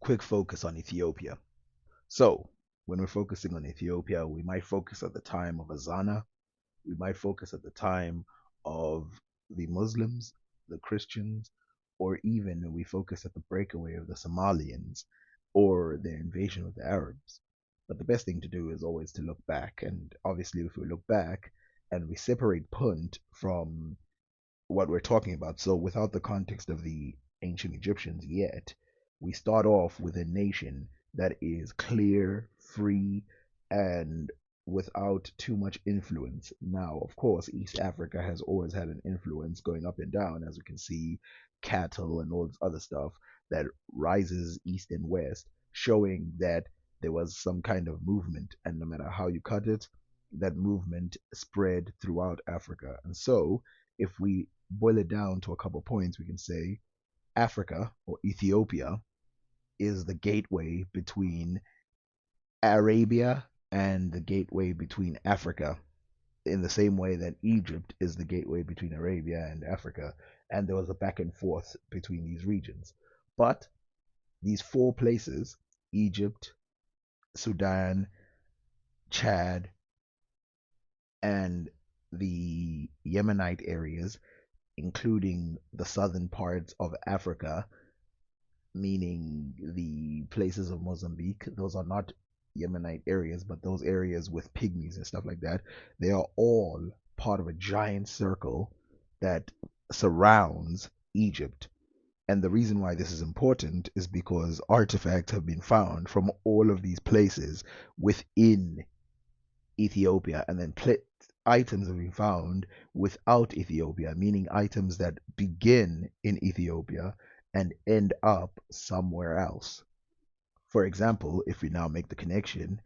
quick focus on Ethiopia. So, when we're focusing on Ethiopia, we might focus at the time of Azana, we might focus at the time of the Muslims, the Christians, or even we focus at the breakaway of the Somalians or their invasion of the Arabs. But the best thing to do is always to look back. And obviously, if we look back and we separate Punt from what we're talking about, so without the context of the ancient Egyptians yet, we start off with a nation that is clear, free, and without too much influence. Now, of course, East Africa has always had an influence going up and down, as we can see, cattle and all this other stuff that rises east and west, showing that there was some kind of movement, and no matter how you cut it, that movement spread throughout Africa. And so, if we boil it down to a couple points, we can say Africa or Ethiopia is the gateway between Arabia and the gateway between Africa, in the same way that Egypt is the gateway between Arabia and Africa, and there was a back and forth between these regions. But these four places, Egypt, Sudan, Chad, and the Yemenite areas, including the southern parts of Africa, meaning the places of Mozambique. Those are not Yemenite areas, but those areas with pygmies and stuff like that, they are all part of a giant circle that surrounds Egypt. And the reason why this is important is because artifacts have been found from all of these places within Ethiopia, and then items have been found without Ethiopia, meaning items that begin in Ethiopia and end up somewhere else. For example, if we now make the connection,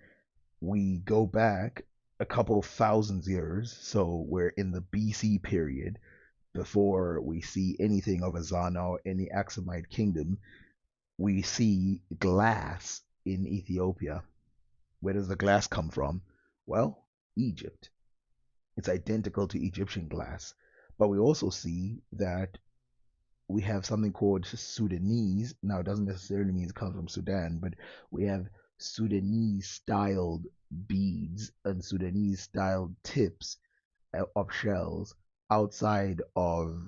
we go back a couple thousand years, so we're in the BC period before we see anything of Azana or any Aksumite kingdom. We see glass in Ethiopia. Where does the glass come from? Well, Egypt. It's identical to Egyptian glass. But we also see that we have something called Sudanese. Now, it doesn't necessarily mean it comes from Sudan, but we have Sudanese styled beads and Sudanese styled tips of shells outside of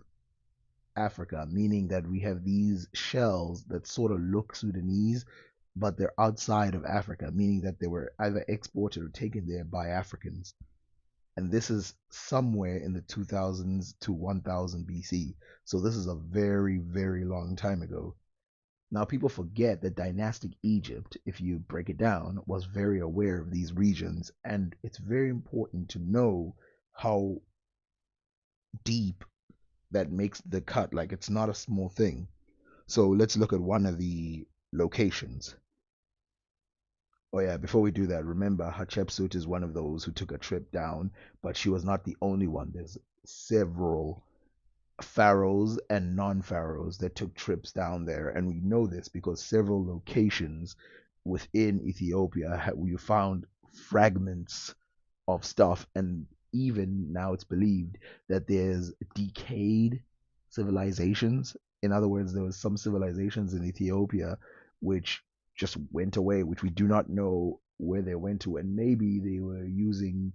Africa, meaning that we have these shells that sort of look Sudanese, but they're outside of Africa, meaning that they were either exported or taken there by Africans. And this is somewhere in the 2000s to 1000 BC. So this is a very, very long time ago. Now, people forget that dynastic Egypt, if you break it down, was very aware of these regions, and it's very important to know how deep that makes the cut. Like, it's not a small thing. So let's look at one of the locations. Oh yeah, before we do that, remember Hatshepsut is one of those who took a trip down, but she was not the only one. There's several pharaohs and non-pharaohs that took trips down there, and we know this because several locations within Ethiopia we found fragments of stuff, and even now it's believed that there's decayed civilizations. In other words, there was some civilizations in Ethiopia which just went away, which we do not know where they went to, and maybe they were using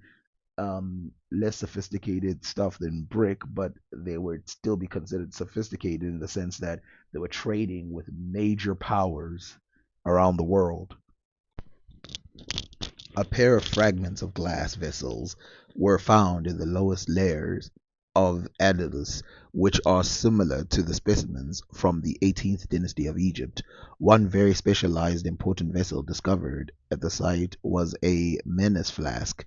less sophisticated stuff than brick, but they would still be considered sophisticated in the sense that they were trading with major powers around the world. A pair of fragments of glass vessels were found in the lowest layers of Aeolus, which are similar to the specimens from the 18th dynasty of Egypt. One very specialized important vessel discovered at the site was a Menes flask.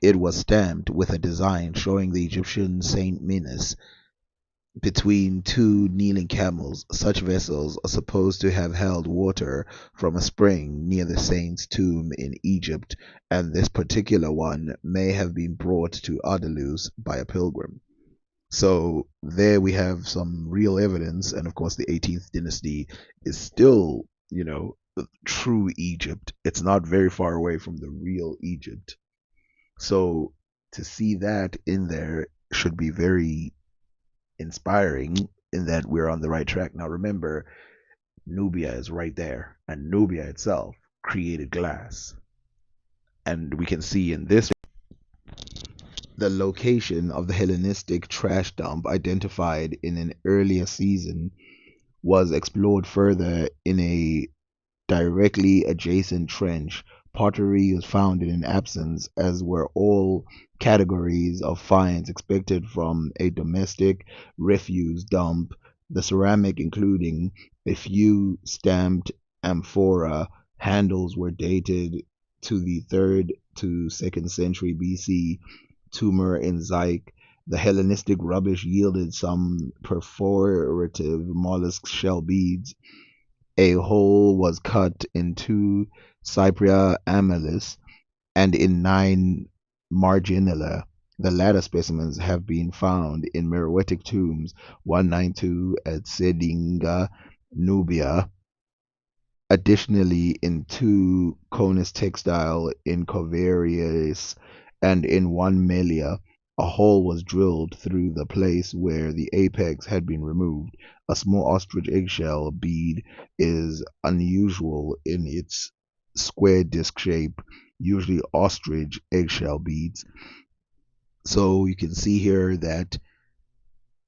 It was stamped with a design showing the Egyptian Saint Menes between two kneeling camels. Such vessels are supposed to have held water from a spring near the saint's tomb in Egypt, and this particular one may have been brought to Adelus by a pilgrim. So there we have some real evidence, and of course the 18th dynasty is still, true Egypt. It's not very far away from the real Egypt. So to see that in there should be very inspiring in that we're on the right track. Now remember, Nubia is right there, and Nubia itself created glass. And we can see in this the location of the Hellenistic trash dump identified in an earlier season was explored further in a directly adjacent trench. Pottery was found in an absence, as were all categories of finds expected from a domestic refuse dump. The ceramic, including a few stamped amphora handles, were dated to the 3rd to 2nd century BC. Tumor in Zyke. The Hellenistic rubbish yielded some perforative mollusk shell beads. A hole was cut in 2 Cypria amaryllis and in 9 marginella. The latter specimens have been found in Meroitic tombs 192 at Sedinga, Nubia. Additionally, in 2 Conus textile in Covarius and in 1 Melia, a hole was drilled through the place where the apex had been removed. A small ostrich eggshell bead is unusual in its square disc shape, usually ostrich eggshell beads. So you can see here that,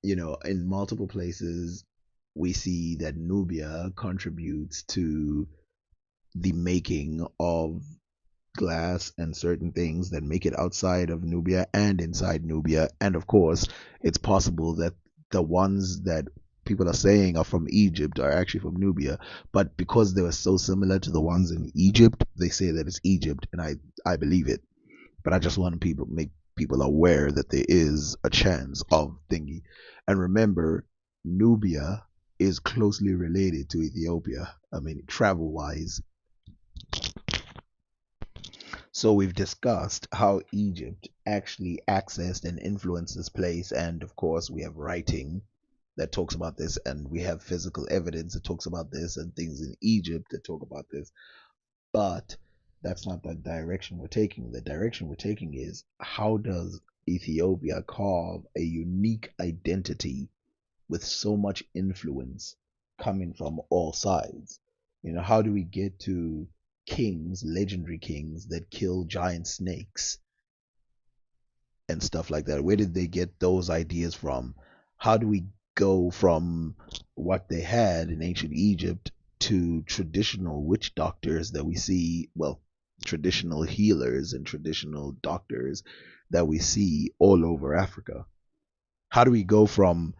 in multiple places, we see that Nubia contributes to the making of glass and certain things that make it outside of Nubia and inside Nubia. And of course, it's possible that the ones that people are saying are from Egypt are actually from Nubia, but because they were so similar to the ones in Egypt, they say that it's Egypt, and I believe it. But I just want to make people aware that there is a chance of thingy. And remember, Nubia is closely related to Ethiopia. I mean, travel wise. So we've discussed how Egypt actually accessed and influenced this place, and of course we have writing that talks about this, and we have physical evidence that talks about this, and things in Egypt that talk about this. But that's not the direction we're taking. The direction we're taking is, how does Ethiopia carve a unique identity with so much influence coming from all sides? How do we get to kings, legendary kings that kill giant snakes and stuff like that? Where did they get those ideas from? How do we go from what they had in ancient Egypt to traditional witch doctors that we see, well, traditional healers and traditional doctors that we see all over Africa? How do we go from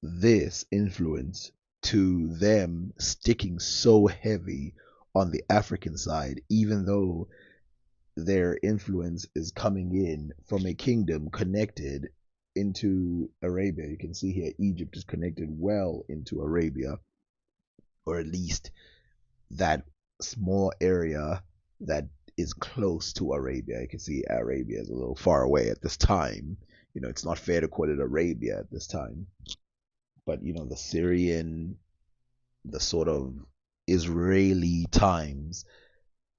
this influence to them sticking so heavy on the African side, even though their influence is coming in from a kingdom connected into Arabia? You can see here Egypt is connected well into Arabia, or at least that small area that is close to Arabia. You can see Arabia is a little far away at this time. It's not fair to call it Arabia at this time. But the Syrian, the sort of Israeli times.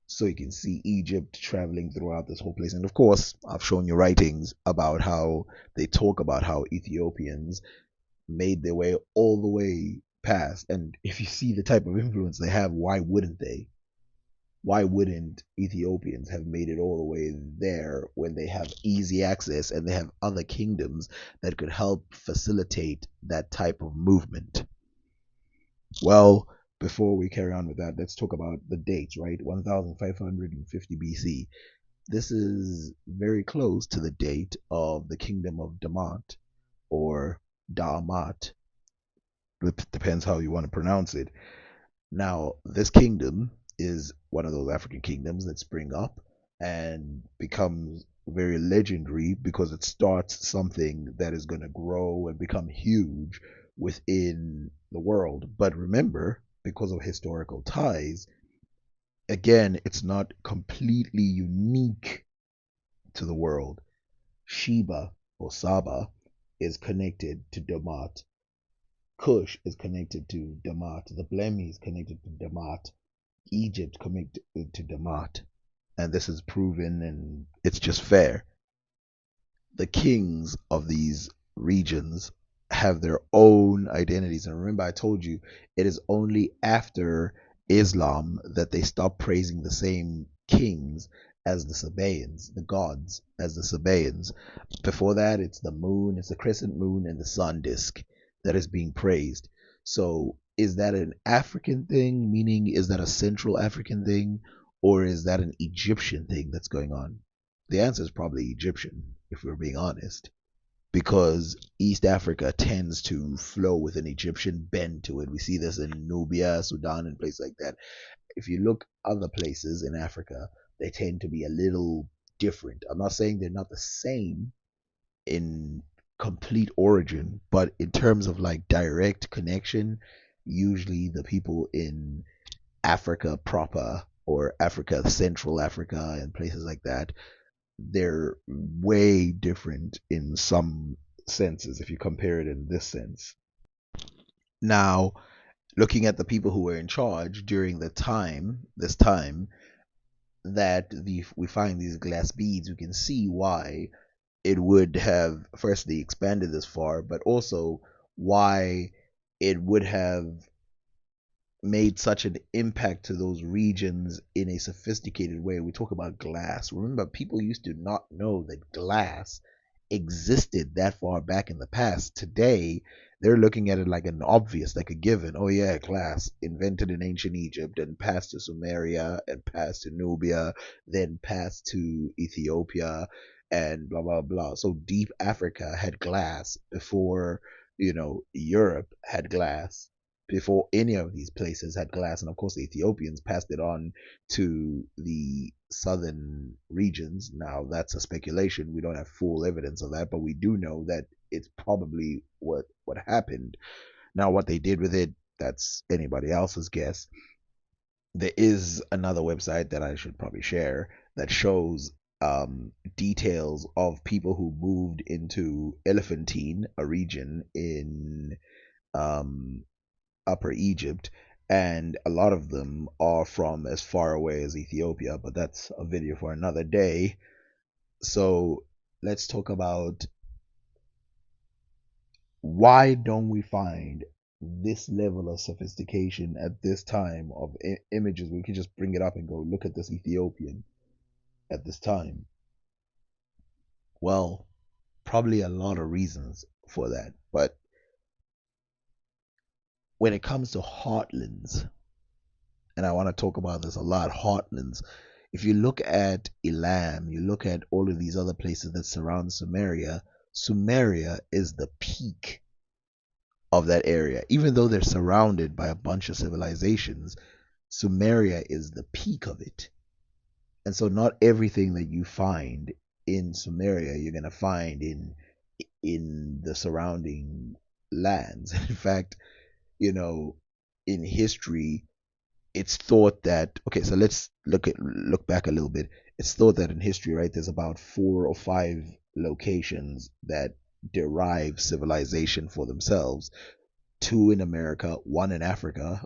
So you can see Egypt traveling throughout this whole place. And of course, I've shown you writings about how they talk about how Ethiopians made their way all the way past. And if you see the type of influence they have, why wouldn't they? Why wouldn't Ethiopians have made it all the way there when they have easy access and they have other kingdoms that could help facilitate that type of movement? Well, before we carry on with that, let's talk about the dates, right? 1550 BC. This is very close to the date of the kingdom of Damat, or Daamat. It depends how you want to pronounce it. Now, this kingdom is one of those African kingdoms that spring up and becomes very legendary because it starts something that is going to grow and become huge within the world. But remember, because of historical ties, again, it's not completely unique to the world. Sheba or Saba is connected to Damat. Kush is connected to Damat. The Blemi is connected to Damat. Egypt connected to Damat. And this is proven, and it's just fair. The kings of these regions have their own identities. And remember, I told you it is only after Islam that they stop praising the same kings as the Sabaeans, the gods as the Sabaeans. Before that, it's the moon, it's the crescent moon, and the sun disk that is being praised. So, is that an African thing? Meaning, is that a Central African thing? Or is that an Egyptian thing that's going on? The answer is probably Egyptian, if we're being honest, because East Africa tends to flow with an Egyptian bend to it. We see this in Nubia, Sudan, and places like that. If you look other places in Africa, they tend to be a little different. I'm not saying they're not the same in complete origin, but in terms of like direct connection, usually the people in Africa proper or Africa, Central Africa, and places like that, they're way different in some senses if you compare it in this sense. Now, looking at the people who were in charge during this time that we find these glass beads, we can see why it would have firstly expanded this far, but also why it would have made such an impact to those regions in a sophisticated way. We talk about glass. Remember, people used to not know that glass existed that far back in the past. Today, they're looking at it like an obvious, like a given. Oh, yeah, glass invented in ancient Egypt and passed to Sumeria and passed to Nubia, then passed to Ethiopia and blah, blah, blah. So deep Africa had glass before, Europe had glass, before any of these places had glass. And of course, the Ethiopians passed it on to the southern regions. Now, that's a speculation. We don't have full evidence of that, but we do know that it's probably what happened. Now, what they did with it, that's anybody else's guess. There is another website that I should probably share that shows details of people who moved into Elephantine, a region in um, Upper Egypt, and a lot of them are from as far away as Ethiopia, but that's a video for another day. So let's talk about why don't we find this level of sophistication at this time of images. We can just bring it up and go, look at this Ethiopian at this time. Well, probably a lot of reasons for that, but when it comes to heartlands, and I want to talk about this a lot, heartlands. If you look at Elam, you look at all of these other places that surround Sumeria, Sumeria is the peak of that area. Even though they're surrounded by a bunch of civilizations, Sumeria is the peak of it. And so not everything that you find in Sumeria you're going to find in the surrounding lands. In fact, you know, in history, it's thought that, okay, so let's look back a little bit. It's thought that in history, right, there's about 4 or 5 locations that derive civilization for themselves. 2 in America, 1 in Africa,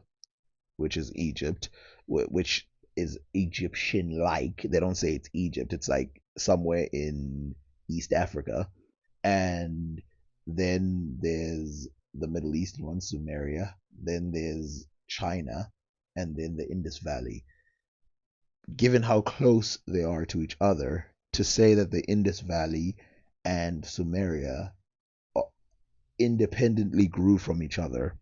which is Egypt, which is Egyptian like. They don't say it's Egypt, it's like somewhere in East Africa. And then there's the Middle Eastern one, Sumeria. Then there's China, and then the Indus Valley. Given how close they are to each other, to say that the Indus Valley and Sumeria independently grew from each other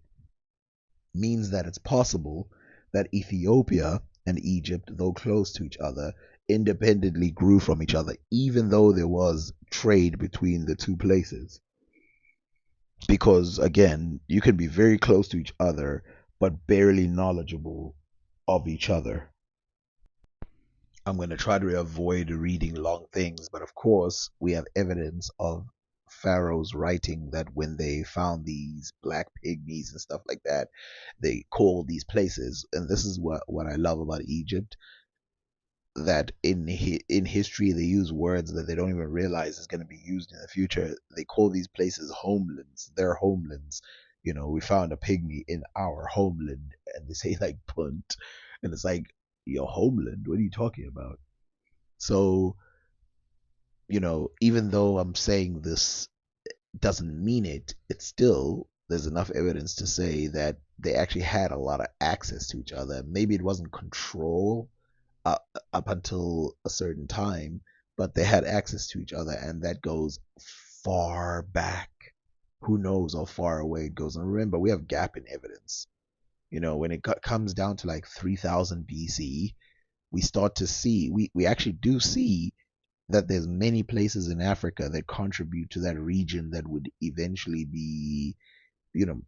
means that it's possible that Ethiopia and Egypt, though close to each other, independently grew from each other, even though there was trade between the two places. Because again, you can be very close to each other, but barely knowledgeable of each other. I'm going to try to avoid reading long things, but of course, we have evidence of pharaohs writing that when they found these black pygmies and stuff like that, they called these places. And this is what I love about Egypt, that in history they use words that they don't even realize is going to be used in the future. They call these places homelands. They're homelands. We found a pygmy in our homeland, and they say like punt, and it's like, your homeland? What are you talking about? So, even though I'm saying doesn't mean it. It's still, there's enough evidence to say that they actually had a lot of access to each other. Maybe it wasn't control uh, up until a certain time, but they had access to each other, and that goes far back. Who knows how far away it goes? And remember, we have gap in evidence. When it comes down to like 3000 BC, we start to see, we actually do see that there's many places in Africa that contribute to that region that would eventually be,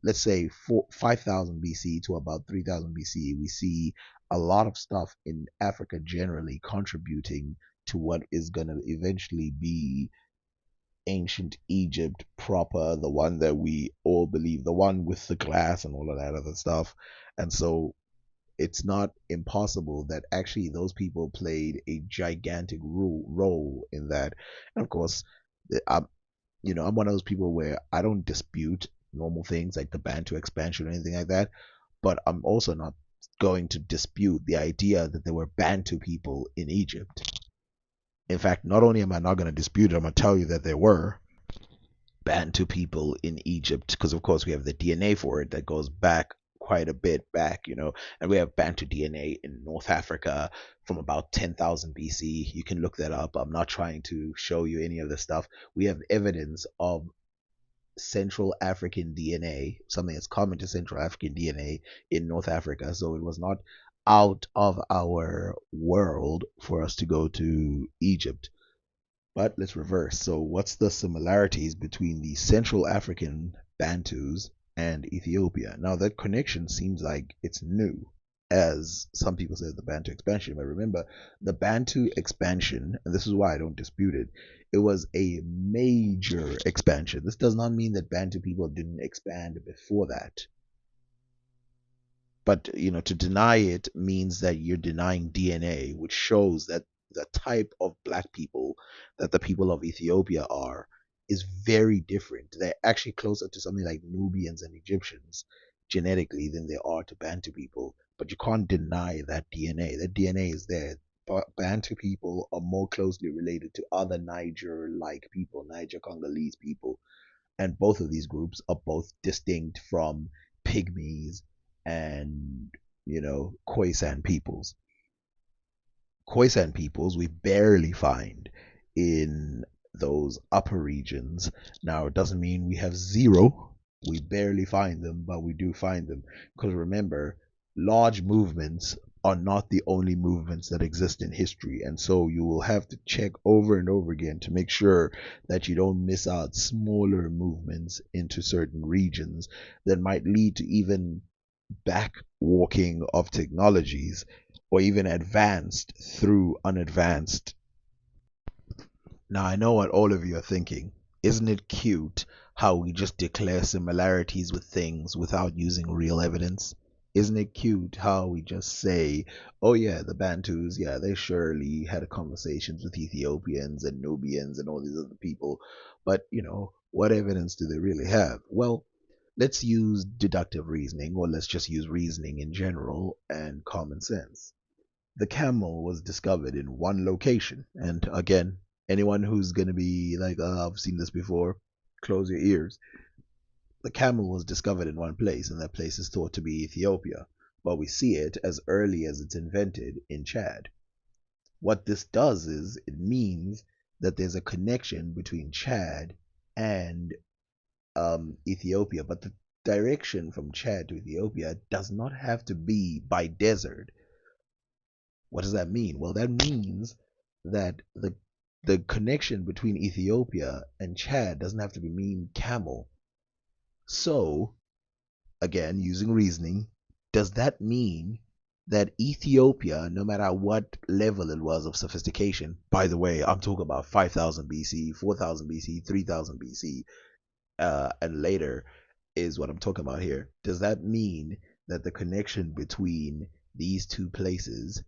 let's say 5000 BC to about 3000 BC. We see a lot of stuff in Africa generally contributing to what is going to eventually be ancient Egypt proper, the one that we all believe, the one with the glass and all of that other stuff. And so it's not impossible that actually those people played a gigantic role in that. And of course, I'm one of those people where I don't dispute normal things like the Bantu expansion or anything like that, but I'm also not going to dispute the idea that there were Bantu people in Egypt. In fact, not only am I not going to dispute it, I'm going to tell you that there were Bantu people in Egypt, because of course we have the DNA for it that goes back quite a bit back, and we have Bantu DNA in North Africa from about 10,000 BC. You can look that up. I'm not trying to show you any of this stuff. We have evidence of Central African DNA, something that's common to Central African DNA in North Africa. So it was not out of our world for us to go to Egypt. But let's reverse. So, what's the similarities between the Central African Bantus and Ethiopia? Now, that connection seems like it's new, as some people say the Bantu expansion. But remember, the Bantu expansion, and this is why I don't dispute it, it was a major expansion. This does not mean that Bantu people didn't expand before that. But to deny it means that you're denying DNA, which shows that the type of black people that the people of Ethiopia are is very different. They're actually closer to something like Nubians and Egyptians genetically than they are to Bantu people. But you can't deny that DNA. That DNA is there. But Bantu people are more closely related to other Niger-like people, Niger Congolese people, and both of these groups are both distinct from pygmies and Khoisan peoples. Khoisan peoples we barely find in those upper regions. Now it doesn't mean we have zero. We barely find them, but we do find them, because remember, large movements are not the only movements that exist in history, and so you will have to check over and over again to make sure that you don't miss out smaller movements into certain regions that might lead to even backwalking of technologies, or even advanced through unadvanced. Now, I know what all of you are thinking. Isn't it cute how we just declare similarities with things without using real evidence? Isn't it cute how we just say, oh yeah, the Bantus, yeah, they surely had conversations with Ethiopians and Nubians and all these other people, but what evidence do they really have? Well, let's use deductive reasoning, or let's just use reasoning in general and common sense. The camel was discovered in one location. And again, anyone who's going to be like, oh, I've seen this before, close your ears. The camel was discovered in one place, and that place is thought to be Ethiopia. But we see it as early as it's invented in Chad. What this does is it means that there's a connection between Chad and Ethiopia, but the direction from Chad to Ethiopia does not have to be by desert. What does that mean? Well, that means that the connection between Ethiopia and Chad doesn't have to be mean camel. So, again, using reasoning, does that mean that Ethiopia, no matter what level it was of sophistication, by the way, I'm talking about 5000 BC, 4000 BC, 3000 BC, and later is what I'm talking about here. Does that mean that the connection between these two places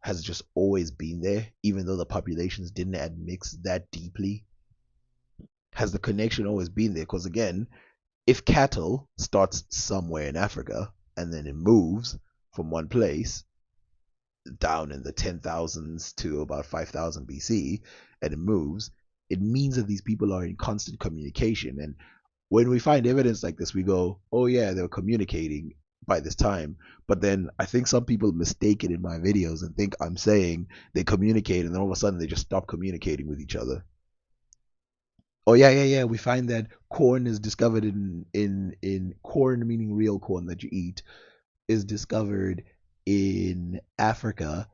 has just always been there, even though the populations didn't admix that deeply? Has the connection always been there? Because again, if cattle starts somewhere in Africa and then it moves from one place down in the 10,000s to about 5000 BC, and it moves, It means that these people are in constant communication. And when we find evidence like this, we go, oh yeah, they were communicating by this time. But then I think some people mistake it in my videos and think I'm saying they communicate and then all of a sudden they just stop communicating with each other. Oh yeah, yeah, yeah. We find that corn is discovered in corn, meaning real corn that you eat, is discovered in Africa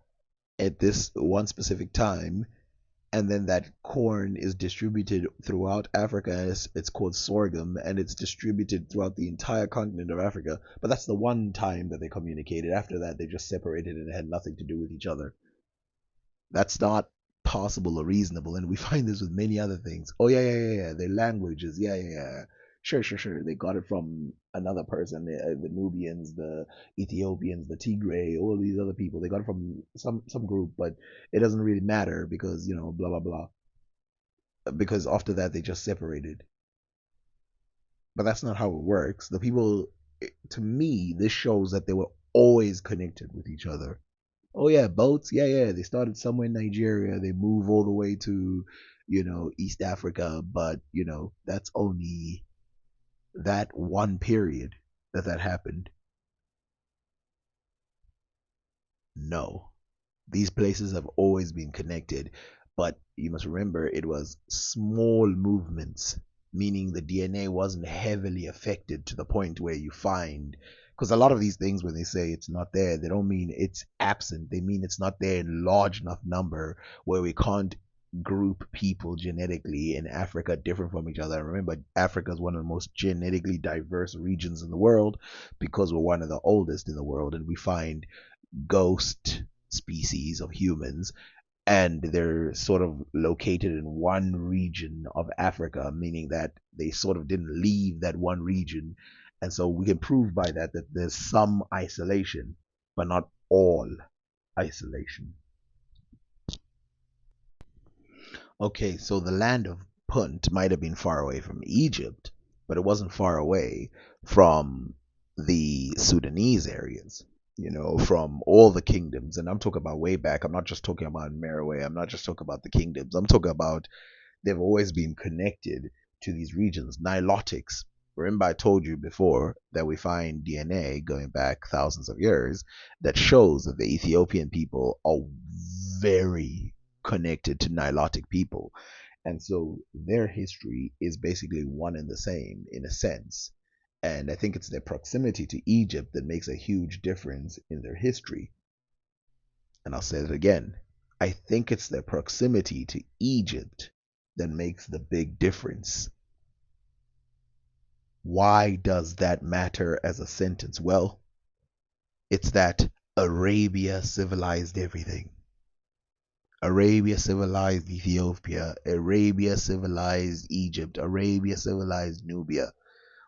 at this one specific time, and then that corn is distributed throughout Africa. It's called sorghum, and it's distributed throughout the entire continent of Africa. But that's the one time that they communicated. After that, they just separated and it had nothing to do with each other. That's not possible or reasonable, and we find this with many other things. Oh yeah, yeah, yeah, yeah. Their languages, yeah, yeah, yeah. Sure, sure, sure. They got it from another person, the Nubians, the Ethiopians, the Tigray, all these other people. They got it from some group, but it doesn't really matter because blah blah blah. Because after that they just separated. But that's not how it works. The people, to me, this shows that they were always connected with each other. Oh yeah, boats. Yeah, yeah. They started somewhere in Nigeria. They move all the way to, East Africa. But that's only that one period that happened. No, these places have always been connected, but you must remember it was small movements, meaning the DNA wasn't heavily affected to the point where you find. Because a lot of these things, when they say it's not there, they don't mean it's absent. They mean it's not there in large enough number where we can't group people genetically in Africa different from each other. Remember, Africa is one of the most genetically diverse regions in the world because we're one of the oldest in the world, and we find ghost species of humans, and they're sort of located in one region of Africa, meaning that they sort of didn't leave that one region. And so we can prove by that there's some isolation, but not all isolation. Okay, so the land of Punt might have been far away from Egypt, but it wasn't far away from the Sudanese areas, from all the kingdoms. And I'm talking about way back. I'm not just talking about Meroe. I'm not just talking about the kingdoms. I'm talking about they've always been connected to these regions. Nilotics. Remember, I told you before that we find DNA going back thousands of years that shows that the Ethiopian people are very connected to Nilotic people. And so their history is basically one and the same in a sense. And I think it's their proximity to Egypt that makes a huge difference in their history. And I'll say it again. I think it's their proximity to Egypt that makes the big difference. Why does that matter as a sentence? Well, it's that Arabia civilized everything. Arabia civilized Ethiopia. Arabia civilized Egypt. Arabia civilized Nubia.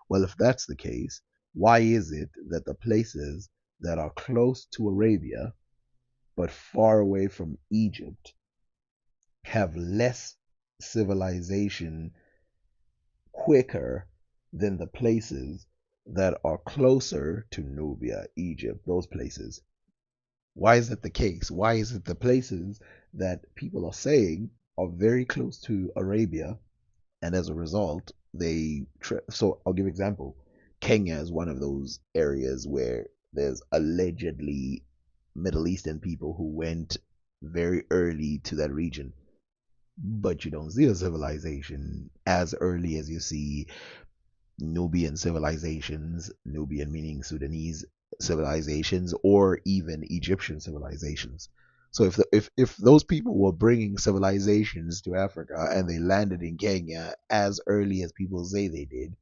Well, if that's the case, why is it that the places that are close to Arabia but far away from Egypt have less civilization quicker than the places that are closer to Nubia, Egypt, those places? Why is that the case? Why is it the places that people are saying are very close to Arabia, and as a result, so I'll give an example. Kenya is one of those areas where there's allegedly Middle Eastern people who went very early to that region, but you don't see a civilization as early as you see Nubian civilizations, Nubian meaning Sudanese civilizations, or even Egyptian civilizations. So if those people were bringing civilizations to Africa and they landed in Kenya as early as people say they did,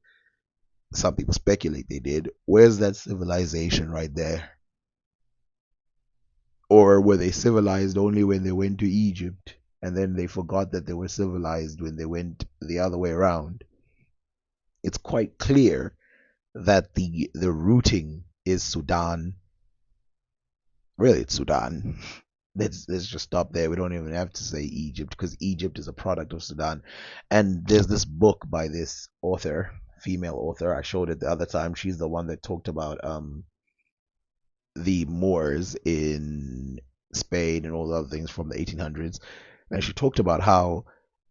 some people speculate they did, where's that civilization right there? Or were they civilized only when they went to Egypt and then they forgot that they were civilized when they went the other way around? It's quite clear that the routing is Sudan. Really, it's Sudan. Let's just stop there. We don't even have to say Egypt because Egypt is a product of Sudan. And there's this book by this author, female author. I showed it the other time. She's the one that talked about the Moors in Spain and all the other things from the 1800s. And she talked about how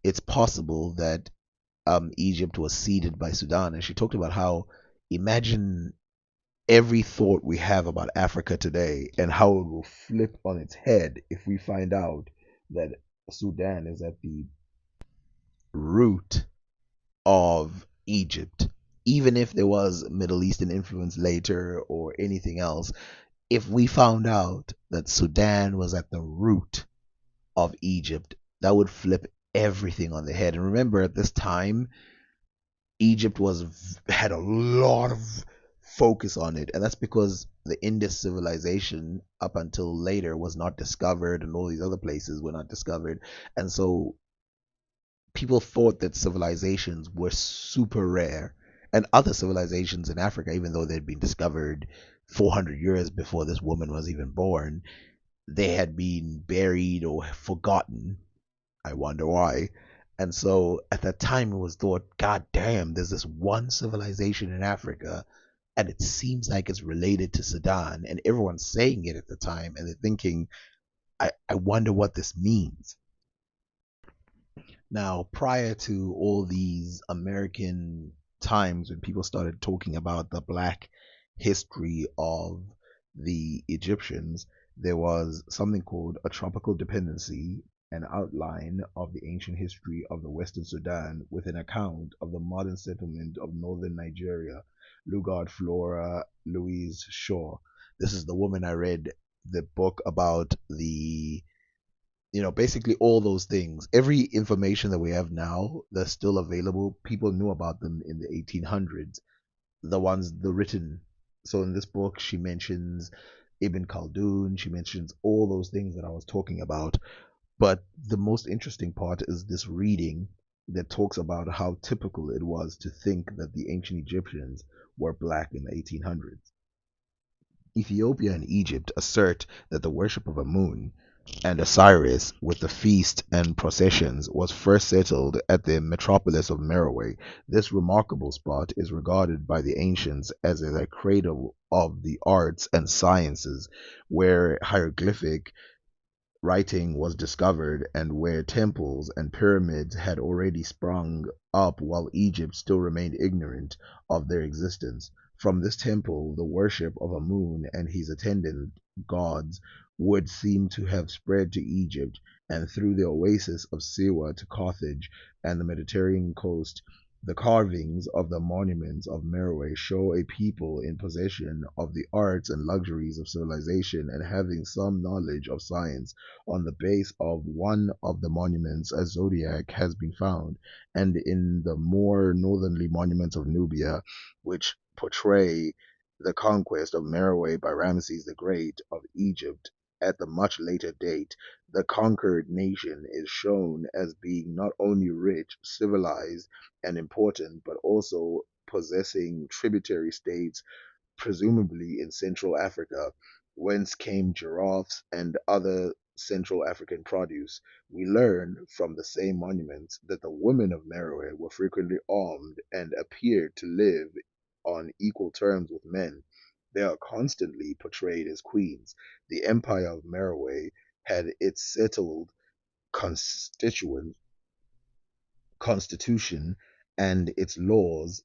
it's possible that Egypt was seeded by Sudan. And she talked about how, imagine every thought we have about Africa today and how it will flip on its head if we find out that Sudan is at the root of Egypt. Even if there was Middle Eastern influence later or anything else, if we found out that Sudan was at the root of Egypt, that would flip everything on the head. And remember, at this time, Egypt had a lot of focus on it, and that's because the Indus civilization up until later was not discovered, and all these other places were not discovered, and so people thought that civilizations were super rare, and other civilizations in Africa, even though they'd been discovered 400 years before this woman was even born, they had been buried or forgotten. I wonder why. And so at that time, it was thought, God damn, there's this one civilization in Africa, and it seems like it's related to Sudan, and everyone's saying it at the time, and they're thinking, I wonder what this means. Now, prior to all these American times when people started talking about the black history of the Egyptians, there was something called a tropical dependency, an outline of the ancient history of the Western Sudan with an account of the modern settlement of northern Nigeria, Lugard Flora Louise Shaw. This is the woman I read the book about the basically all those things. Every information that we have now that's still available, people knew about them in the 1800s. The written. So in this book, she mentions Ibn Khaldun, she mentions all those things that I was talking about. But the most interesting part is this reading that talks about how typical it was to think that the ancient Egyptians were black in the 1800s. Ethiopia and Egypt assert that the worship of Amun and Osiris, with the feast and processions, was first settled at the metropolis of Meroe. This remarkable spot is regarded by the ancients as a cradle of the arts and sciences, where hieroglyphic writing was discovered and where temples and pyramids had already sprung up while Egypt still remained ignorant of their existence. From this temple, the worship of Amun and his attendant gods would seem to have spread to Egypt, and through the oasis of Siwa to Carthage and the Mediterranean coast. The carvings of the monuments of Meroe show a people in possession of the arts and luxuries of civilization and having some knowledge of science. On the base of one of the monuments, a zodiac has been found, and in the more northerly monuments of Nubia, which portray the conquest of Meroe by Ramses the Great of Egypt at the much later date, the conquered nation is shown as being not only rich, civilized, and important, but also possessing tributary states, presumably in Central Africa, whence came giraffes and other Central African produce. We learn from the same monuments that the women of Meroe were frequently armed and appeared to live on equal terms with men. They are constantly portrayed as queens. The empire of Meroe had its settled constituent constitution and its laws.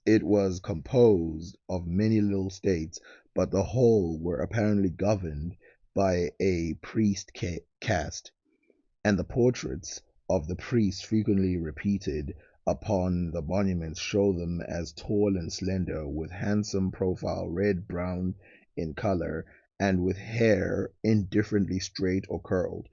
It was composed of many little states, but the whole were apparently governed by a priest caste, and the portraits of the priests frequently repeated upon the monuments show them as tall and slender, with handsome profile, red brown in color, and with hair indifferently straight or curled.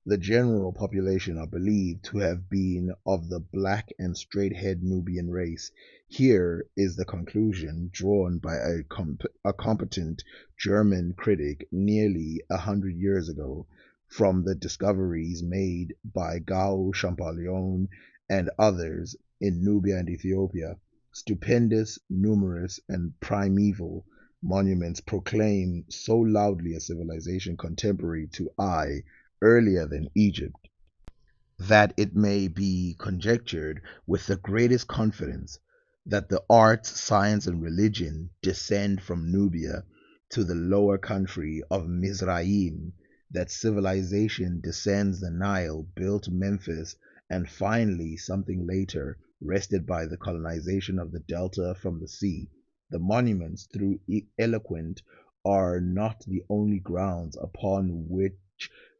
The general population are believed to have been of the black and straight-haired Nubian race. Here is the conclusion drawn by a competent German critic nearly 100 years ago from the discoveries made by Gao Champollion and others in Nubia and Ethiopia. Stupendous, numerous, and primeval monuments proclaim so loudly a civilization contemporary to earlier than Egypt, that it may be conjectured with the greatest confidence that the arts, science, and religion descend from Nubia to the lower country of Mizraim, that civilization descends the Nile, built Memphis and finally something later, wrested by the colonization of the delta from the sea. The monuments, through eloquent, are not the only grounds upon which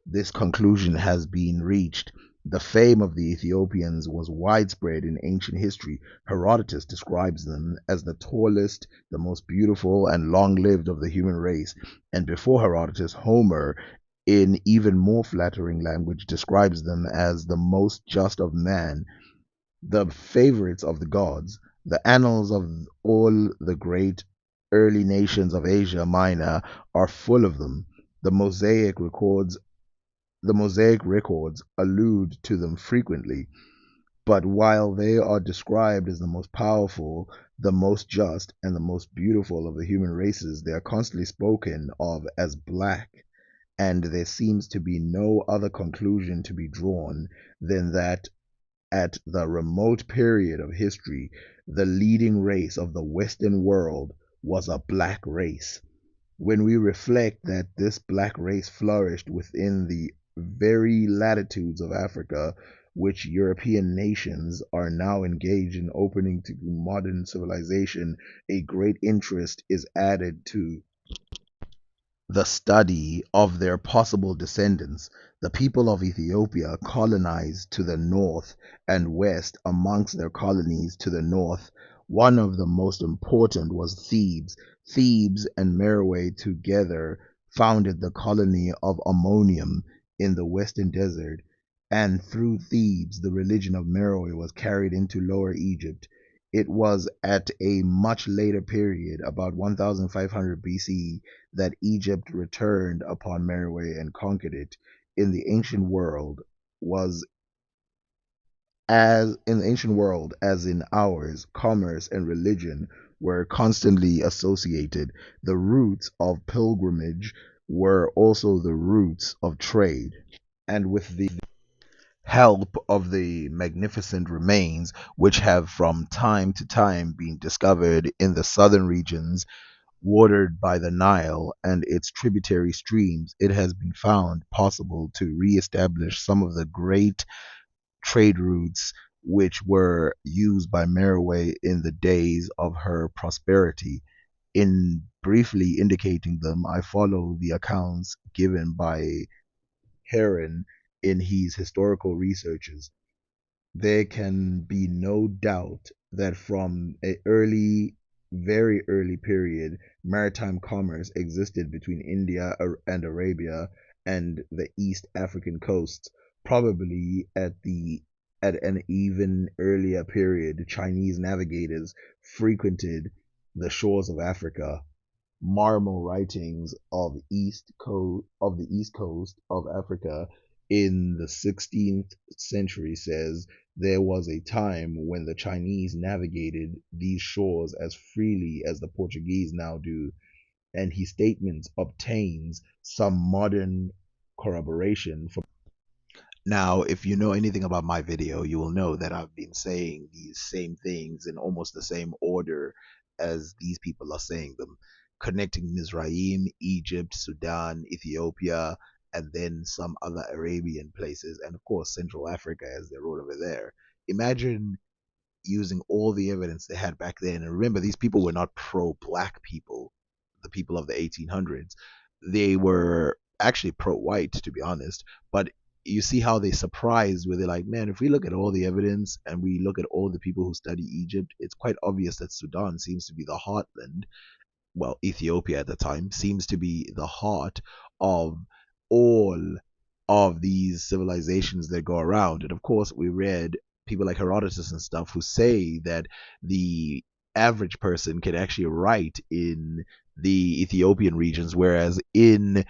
this conclusion has been reached. The fame of the Ethiopians was widespread in ancient history. Herodotus describes them as the tallest, the most beautiful, and long lived of the human race. And before Herodotus, Homer, in even more flattering language, describes them as the most just of man, the favorites of the gods. The annals of all the great early nations of Asia Minor are full of them. The Mosaic records allude to them frequently, but while they are described as the most powerful, the most just, and the most beautiful of the human races, they are constantly spoken of as black, and there seems to be no other conclusion to be drawn than that at the remote period of history, the leading race of the Western world was a black race. When we reflect that this black race flourished within the very latitudes of Africa, which European nations are now engaged in opening to modern civilization, a great interest is added to the study of their possible descendants. The people of Ethiopia colonized to the north and west. Amongst their colonies to the north, one of the most important was Thebes. Thebes and Meroe together founded the colony of Ammonium in the western desert, and through Thebes the religion of Meroe was carried into Lower Egypt. It was at a much later period, about 1500 BCE, that Egypt returned upon Meroe and conquered it. In the ancient world was as in ours, commerce and religion were constantly associated. The roots of pilgrimage were also the roots of trade. And with the help of the magnificent remains which have from time to time been discovered in the southern regions watered by the Nile and its tributary streams, it has been found possible to re-establish some of the great trade routes which were used by Meroe in the days of her prosperity. In briefly indicating them, I follow the accounts given by Heron in his historical researches. There can be no doubt that from a very early period, maritime commerce existed between India and Arabia and the East African coasts. Probably at an even earlier period, Chinese navigators frequented the shores of Africa. Marmo writings of the east coast of Africa in the 16th century says there was a time when the Chinese navigated these shores as freely as the Portuguese now do, and his statements obtains some modern corroboration from. Now, if you know anything about my video, you will know that I've been saying these same things in almost the same order as these people are saying them, connecting Mizraim, Egypt, Sudan, Ethiopia, and then some other Arabian places, and of course Central Africa as they roll over there. Imagine using all the evidence they had back then. And remember, these people were not pro black people, the people of the 1800s. They were actually pro white, to be honest. But you see how they surprised, where they're like, man, if we look at all the evidence and we look at all the people who study Egypt, it's quite obvious that Sudan seems to be the heartland. Well, Ethiopia at the time seems to be the heart of all of these civilizations that go around. And of course, we read people like Herodotus and stuff who say that the average person can actually write in the Ethiopian regions, whereas in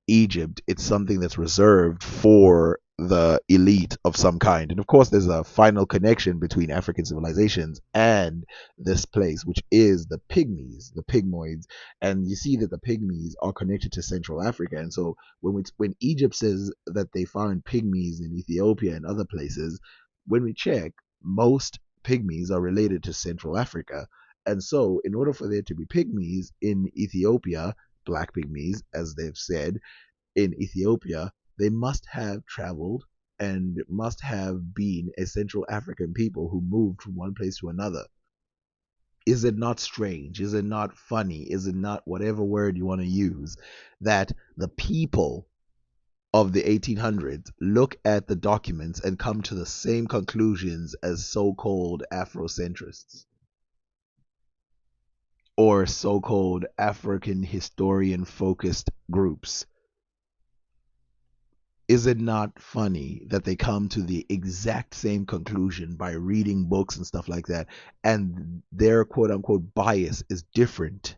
Egypt, it's something that's reserved for the elite of some kind. And of course, there's a final connection between African civilizations and this place, which is the Pygmies, the Pygmoids. And you see that the Pygmies are connected to Central Africa. And so when Egypt says that they found Pygmies in Ethiopia and other places, when we check, most Pygmies are related to Central Africa. And so, in order for there to be Pygmies in Ethiopia, black Pygmies, as they've said, in Ethiopia, they must have traveled and must have been a Central African people who moved from one place to another. Is it not strange? Is it not funny? Is it not whatever word you want to use that the people of the 1800s look at the documents and come to the same conclusions as so-called Afrocentrists or so-called African historian focused groups? Is it not funny that they come to the exact same conclusion by reading books and stuff like that, and their quote unquote bias is different